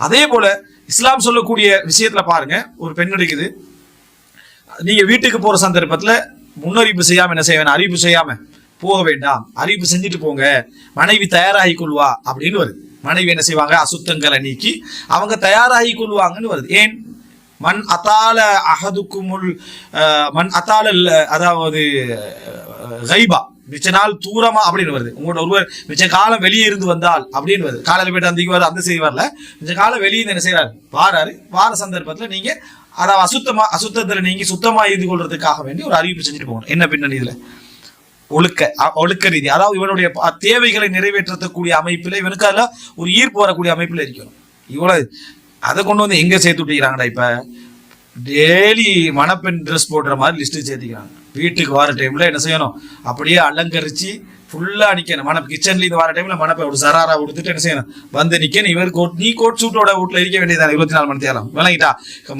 அதே போல இஸ்லாம் சொல்லக்கூடிய விஷயத்துல பாருங்க, ஒரு பெண் இருக்குது, நீங்க வீட்டுக்கு போற சந்தர்ப்பத்துல முன்னறிவிப்பு செய்யாம என்ன செய்ய வேணும், அறிவிப்பு செய்யாம போக வேண்டாம், அறிவிப்பு செஞ்சுட்டு போங்க, மனைவி தயாராகி கொள்வா அப்படின்னு வருது. மனைவி என்ன செய்வாங்க, அசுத்தங்களை நீக்கி அவங்க தயாராகி கொள்வாங்கன்னு வருது. ஏன், மண் அத்தால அகதுக்குமுல் மண் அத்தால, அதாவது கைபா மிச்ச நாள் தூரமா அப்படின்னு வருது. உங்களோட ஒருவர் மிச்ச காலம் வெளியே இருந்து வந்தால் அப்படின்னு வருது. காலையில் போயிட்டு அந்த அந்த செய்தி வரல, மிச்ச காலம் வெளியே என்ன செய்யறாரு, வாராரு. வார சந்தர்ப்பத்தில் நீங்க அதாவது அசுத்தத்துல நீங்க சுத்தமா இருந்து கொள்றதுக்காக வேண்டி ஒரு அறிவிப்பு செஞ்சுட்டு போகணும். என்ன பின்னணி இதுல, ஒழுக்க ரீதி, அதாவது இவனுடைய தேவைகளை நிறைவேற்றக்கூடிய அமைப்புல, இவனுக்கு அதில் ஒரு ஈர்ப்பு வரக்கூடிய அமைப்புல இருக்கணும். இவ்வளவு அதை கொண்டு வந்து எங்க சேர்த்து விட்டுக்கிறாங்கடா, இப்ப டெய்லி மணப்பெண் ட்ரெஸ் போடுற மாதிரி லிஸ்ட் சேர்த்திக்கிறாங்க. வீட்டுக்கு வர டைம்ல என்ன செய்யணும், அப்படியே அலங்கரிச்சு ஃபுல்லா நிக்கணும். கிச்சன்ல இருந்து வர டைம்ல மணப்பை ஒரு சராரா கொடுத்துட்டு என்ன செய்யணும், வந்து நிக்கணும். இவர் நீ கோட் சூட்டோட வீட்டுல இருக்க வேண்டியதான் 24 மணி நேரம். விளங்கிட்டா,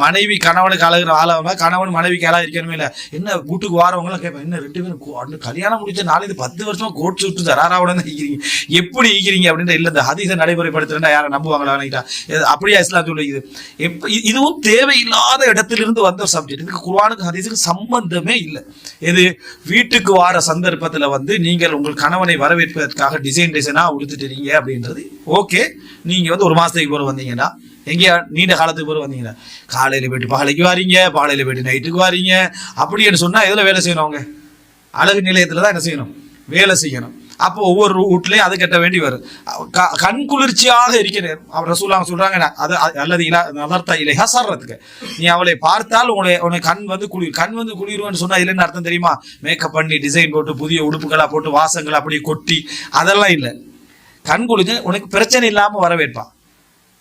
மனைவி கணவனுக்கு அழகுற ஆளாம கணவன் மனைவிக்கு அழகா இருக்கணுமே இல்ல. என்ன வீட்டுக்கு வாரவங்க எல்லாம் கேட்பேன், என்ன 2 பேரும் கல்யாணம் முடிச்ச 4-10 வருஷமா கோட் சூட்டு சராராவோட தான் ஈக்கிறீங்க, எப்படி ஈக்கிறீங்க அப்படின்ற இல்ல. இந்த ஹதீஸை நடைமுறைப்படுத்துறா யாரை நம்புவாங்களா? விளங்கிட்டா, அப்படியா இஸ்லாம் சொல்லுது. இதுவும் தேவையில்லாத இடத்திலிருந்து வந்த சப்ஜெக்ட். இதுக்கு குர்ஆனுக்கு ஹதீஸுக்கு சம்பந்தமே இல்லை. இது வீட்டுக்கு வார சந்தர்ப்பத்துல வந்து நீங்கள் உங்கள் கணவனை வரவேற்பதற்காக டிசைனா உடுத்துட்டீங்க அப்படின்றது ஓகே. நீங்க வந்து ஒரு மாசத்துக்கு போற வந்தீங்கன்னா, எங்கேயா நீண்ட காலத்துக்கு போற வந்தீங்கன்னா, காலையில போயிட்டு பகலைக்கு வாரீங்க, பகலையில போயிட்டு நைட்டுக்கு வாரீங்க அப்படின்னு சொன்னா எதுல வேலை செய்யணும்? அவங்க அழகு நிலையத்துல தான் என்ன செய்யணும், வேலை செய்யணும். அப்போ ஒவ்வொரு வீட்லயும் அது கட்ட வேண்டி வரும். கண் குளிர்ச்சியாக இருக்கிறேன் அவர் ரசூலுல்லாஹ் சொல்றாங்க, அது அல்லது நதர்த்த இலைஹா சர்றதுக்கு, நீ அவளை பார்த்தால் உனக்கு கண் வந்து குளிர்வான்னு சொன்னா இதுல என்ன அர்த்தம் தெரியுமா? மேக்கப் பண்ணி டிசைன் போட்டு புதிய உடுப்புகளா போட்டு வாசங்கள் அப்படி கொட்டி அதெல்லாம் இல்லை. கண் குளிர்ச்சி உனக்கு பிரச்சனை இல்லாம வரவேற்பான்,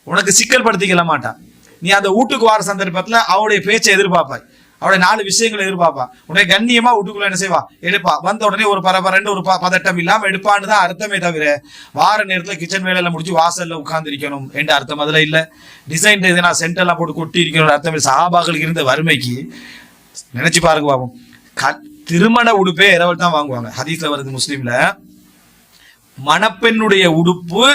உனக்கு சிக்கல் படுத்திக்கல மாட்டான். நீ அந்த வீட்டுக்கு வர சந்தர்ப்பத்துல அவளுடைய பேச்சை எதிர்பார்ப்பாய், அவளை 4 விஷயங்களை எதிர்பார்ப்பா. உடனே கண்ணியமா வீட்டுக்குள்ள என்ன செய்வா, எடுப்பா. வந்த உடனே ஒரு பரபரண்டு ஒரு பதட்டம் இல்லாம எடுப்பான்னு தான் அர்த்தமே தவிர வார நேரத்துல கிச்சன் வேலையெல்லாம் முடிச்சு வாசல்ல உட்கார்ந்து இருக்கணும் என்ற அர்த்தம் அதுல இல்ல. டிசைன் எதுனா சென்டர்லாம் போட்டு கொட்டி இருக்கணும் அர்த்தம். சஹாபாக்களுக்கு இருந்த வறுமைக்கு நினைச்சு பாருங்க பாப்போம். திருமண உடுப்பே இரவல் தான் வாங்குவாங்க. ஹதீஸ்ல வருது முஸ்லீம்ல, மணப்பெண்ணுடைய உடுப்பு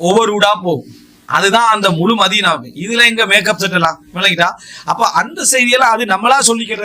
ஒவ்வொரு உடா போகும். அதுதான் அந்த முழு மதீனாவே. இதுல எங்க மேக்கப் செட் எல்லாம் விளங்கிட்டா. அப்ப அந்த செய்தியெல்லாம் அது நம்மளா சொல்லிக்கிறது.